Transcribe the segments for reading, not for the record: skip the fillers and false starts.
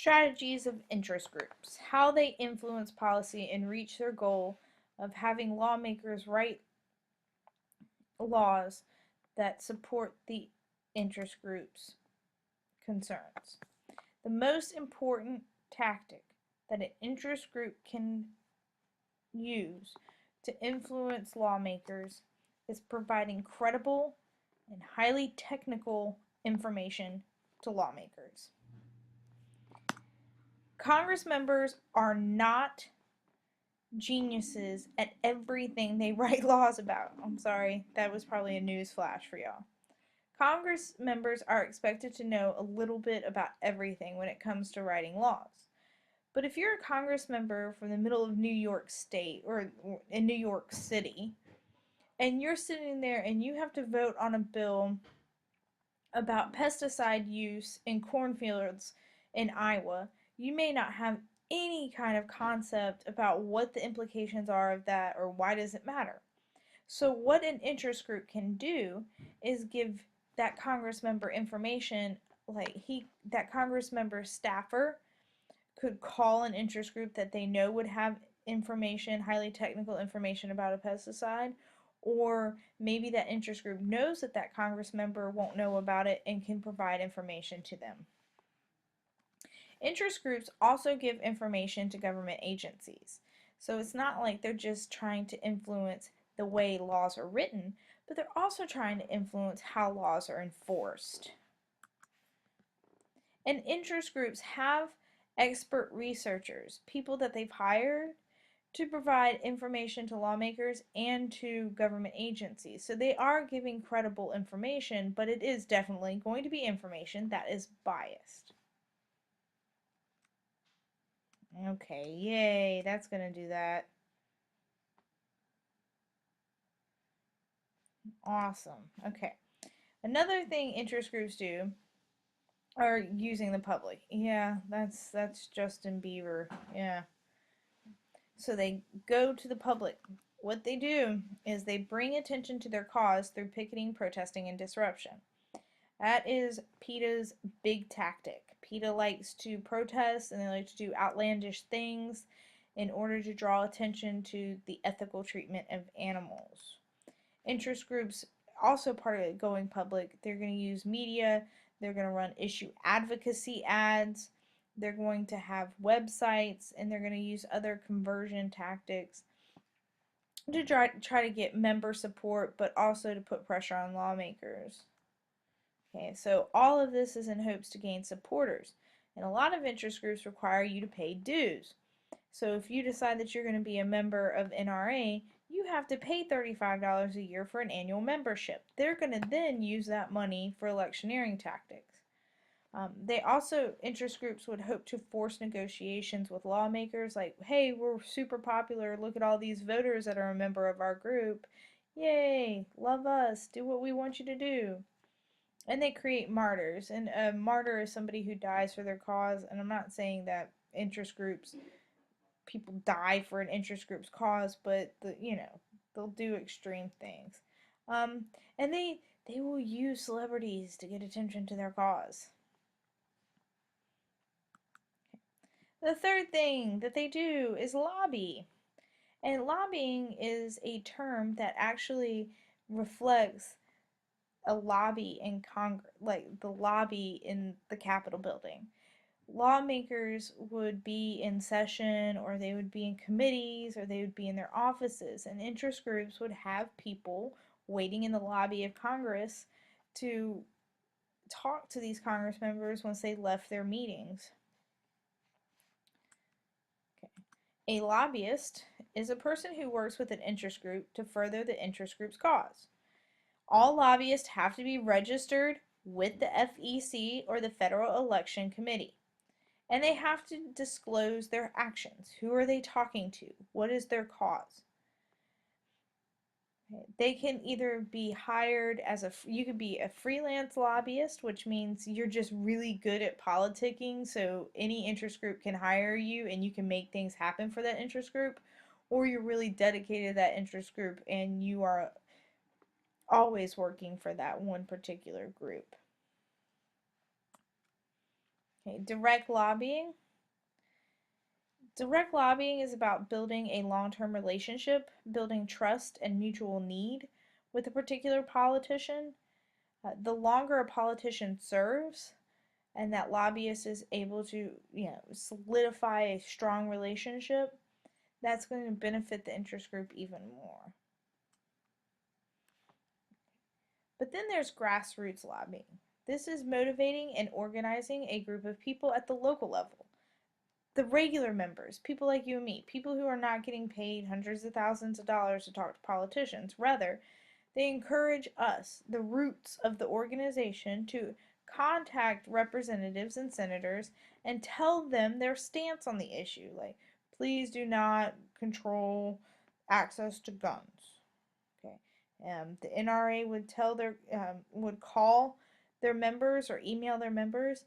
Strategies of interest groups, how they influence policy and reach their goal of having lawmakers write laws that support the interest groups' concerns. The most important tactic that an interest group can use to influence lawmakers is providing credible and highly technical information to lawmakers. Congress members are not geniuses at everything they write laws about. I'm sorry, that was probably a news flash for y'all. Congress members are expected to know a little bit about everything when it comes to writing laws. But if you're a Congress member from the middle of New York State or in New York City, and you're sitting there and you have to vote on a bill about pesticide use in cornfields in Iowa, you may not have any kind of concept about what the implications are of that or why does it matter. So what an interest group can do is give that Congress member information, that Congress member staffer could call an interest group that they know would have information, highly technical information about a pesticide, or maybe that interest group knows that that Congress member won't know about it and can provide information to them. Interest groups also give information to government agencies. So it's not like they're just trying to influence the way laws are written, but they're also trying to influence how laws are enforced. And interest groups have expert researchers, people that they've hired to provide information to lawmakers and to government agencies. So they are giving credible information, but it is definitely going to be information that is biased. Okay, yay, that's going to do that. Awesome. Okay. Another thing interest groups do are using the public. Yeah, that's Justin Bieber. Yeah. So they go to the public. What they do is they bring attention to their cause through picketing, protesting, and disruption. That is PETA's big tactic. PETA likes to protest and they like to do outlandish things in order to draw attention to the ethical treatment of animals. Interest groups, also part of going public, they're going to use media, they're going to run issue advocacy ads, they're going to have websites, and they're going to use other conversion tactics to try to get member support, but also to put pressure on lawmakers. Okay, so all of this is in hopes to gain supporters. And a lot of interest groups require you to pay dues. So if you decide that you're going to be a member of NRA, you have to pay $35 a year for an annual membership. They're going to then use that money for electioneering tactics. Interest groups would hope to force negotiations with lawmakers like, hey, we're super popular. Look at all these voters that are a member of our group. Yay, love us, do what we want you to do. And they create martyrs. And a martyr is somebody who dies for their cause. And I'm not saying that people die for an interest group's cause, but they'll do extreme things. And they will use celebrities to get attention to their cause. The third thing that they do is lobby. And lobbying is a term that actually reflects a lobby in Congress, like the lobby in the Capitol building. Lawmakers would be in session, or they would be in committees, or they would be in their offices, and interest groups would have people waiting in the lobby of Congress to talk to these Congress members once they left their meetings. A lobbyist is a person who works with an interest group to further the interest group's cause. All lobbyists have to be registered with the FEC or the Federal Election Committee. And they have to disclose their actions. Who are they talking to? What is their cause? They can either be hired you could be a freelance lobbyist, which means you're just really good at politicking, so any interest group can hire you and you can make things happen for that interest group, or you're really dedicated to that interest group and you are always working for that one particular group. Okay, direct lobbying. Direct lobbying is about building a long-term relationship, building trust and mutual need with a particular politician. The longer a politician serves, and that lobbyist is able to, solidify a strong relationship, that's going to benefit the interest group even more. But then there's grassroots lobbying. This is motivating and organizing a group of people at the local level. The regular members, people like you and me, people who are not getting paid hundreds of thousands of dollars to talk to politicians. Rather, they encourage us, the roots of the organization, to contact representatives and senators and tell them their stance on the issue. Like, please do not control access to guns. Okay. The NRA would would call their members or email their members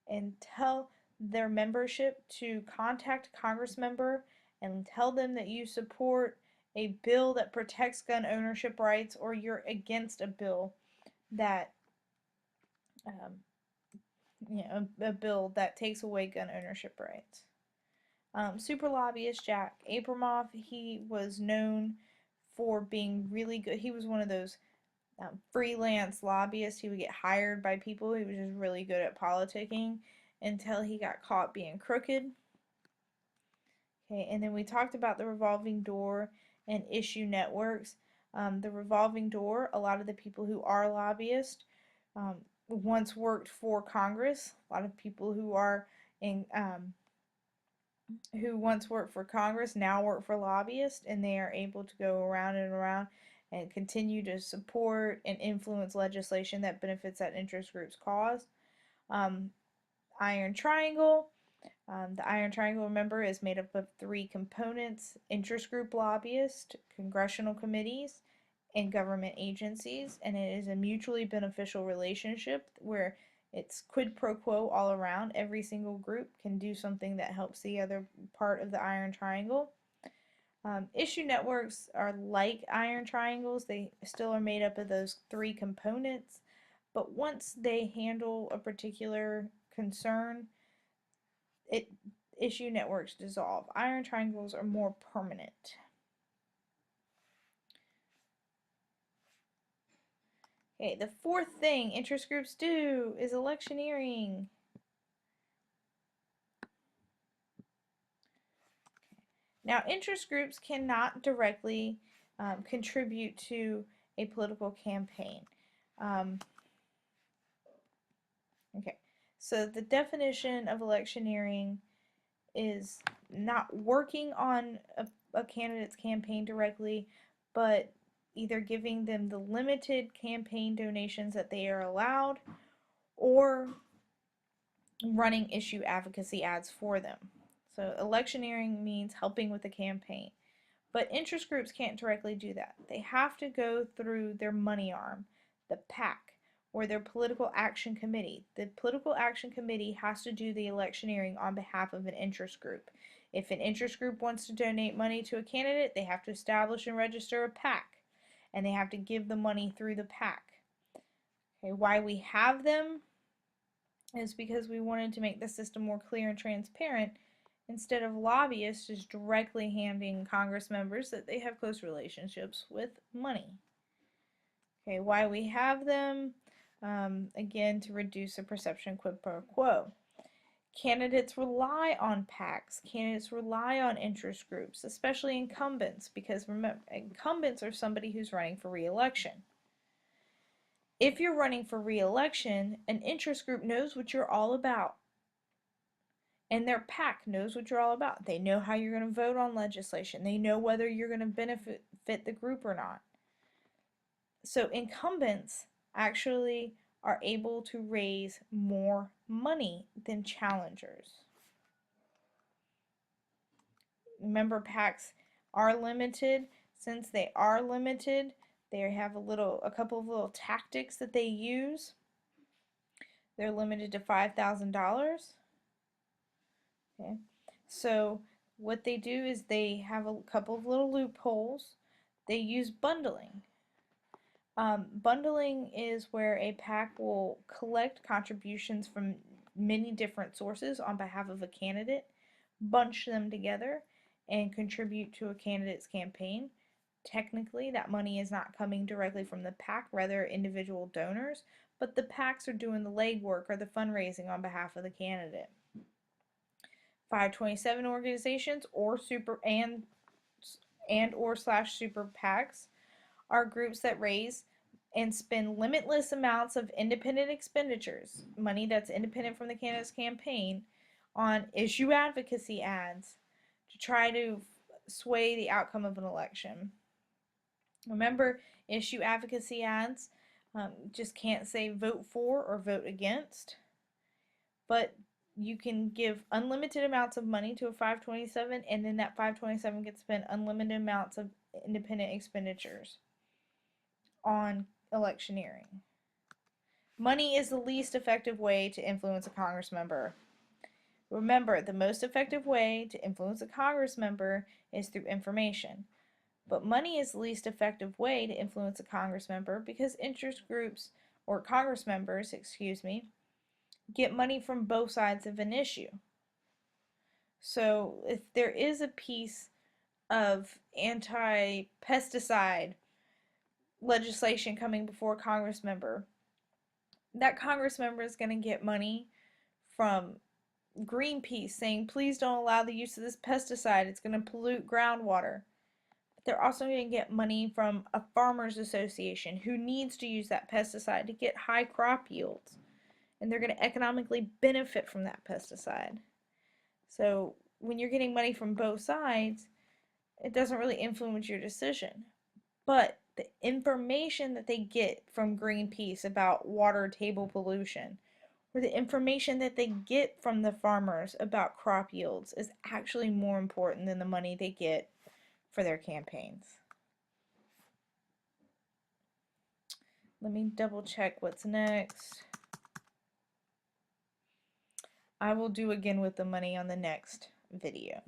and tell their membership to contact a Congress member and tell them that you support a bill that protects gun ownership rights or you're against a bill that um, a bill that takes away gun ownership rights. Super lobbyist Jack Abramoff, he was known for being really good. He was one of those freelance lobbyists. He would get hired by people. He was just really good at politicking until he got caught being crooked. Okay, and then we talked about the revolving door and issue networks. The revolving door, a lot of the people who are lobbyists once worked for Congress. A lot of people who once worked for Congress now work for lobbyists, and they are able to go around and around and continue to support and influence legislation that benefits that interest group's cause. Um, Iron Triangle. The Iron Triangle, remember, is made up of three components: interest group lobbyists, congressional committees, and government agencies. And it is a mutually beneficial relationship where it's quid pro quo all around. Every single group can do something that helps the other part of the Iron Triangle. Issue networks are like iron triangles. They still are made up of those three components, but once they handle a particular concern, it issue networks dissolve. Iron triangles are more permanent. Okay, the fourth thing interest groups do is electioneering. Now, interest groups cannot directly contribute to a political campaign. Um, okay, so the definition of electioneering is not working on a candidate's campaign directly, but either giving them the limited campaign donations that they are allowed or running issue advocacy ads for them. So electioneering means helping with the campaign. But interest groups can't directly do that. They have to go through their money arm, the PAC, or their political action committee. The political action committee has to do the electioneering on behalf of an interest group. If an interest group wants to donate money to a candidate, they have to establish and register a PAC, and they have to give the money through the PAC. Okay, why we have them is because we wanted to make the system more clear and transparent instead of lobbyists just directly handing Congress members that they have close relationships with money. Okay, why we have them? Again, to reduce the perception quid pro quo. Candidates rely on PACs. Candidates rely on interest groups, especially incumbents, because remember, incumbents are somebody who's running for re-election. If you're running for re-election, an interest group knows what you're all about. And their PAC knows what you're all about. They know how you're going to vote on legislation. They know whether you're going to benefit the group or not. So incumbents actually are able to raise more money than challengers. Remember, PACs are limited. Since they are limited, they have a couple of little tactics that they use. They're limited to $5,000. Okay, so what they do is they have a couple of little loopholes. They use bundling. Bundling is where a PAC will collect contributions from many different sources on behalf of a candidate, bunch them together, and contribute to a candidate's campaign. Technically, that money is not coming directly from the PAC, rather individual donors, but the PACs are doing the legwork or the fundraising on behalf of the candidate. 527 organizations or super and or slash super PACs are groups that raise and spend limitless amounts of independent expenditures, money that's independent from the candidate's campaign, on issue advocacy ads to try to sway the outcome of an election. Remember, issue advocacy ads just can't say vote for or vote against, but you can give unlimited amounts of money to a 527, and then that 527 gets spent unlimited amounts of independent expenditures on electioneering. Money is the least effective way to influence a Congress member. Remember, the most effective way to influence a Congress member is through information. But money is the least effective way to influence a Congress member because interest groups, or Congress members, get money from both sides of an issue. So if there is a piece of anti-pesticide legislation coming before a Congress member, that Congress member is going to get money from Greenpeace saying, please don't allow the use of this pesticide, it's going to pollute groundwater. But they're also going to get money from a farmers association who needs to use that pesticide to get high crop yields. And they're going to economically benefit from that pesticide. So when you're getting money from both sides, it doesn't really influence your decision. But the information that they get from Greenpeace about water table pollution, or the information that they get from the farmers about crop yields, is actually more important than the money they get for their campaigns. Let me double check what's next. I will do again with the money on the next video.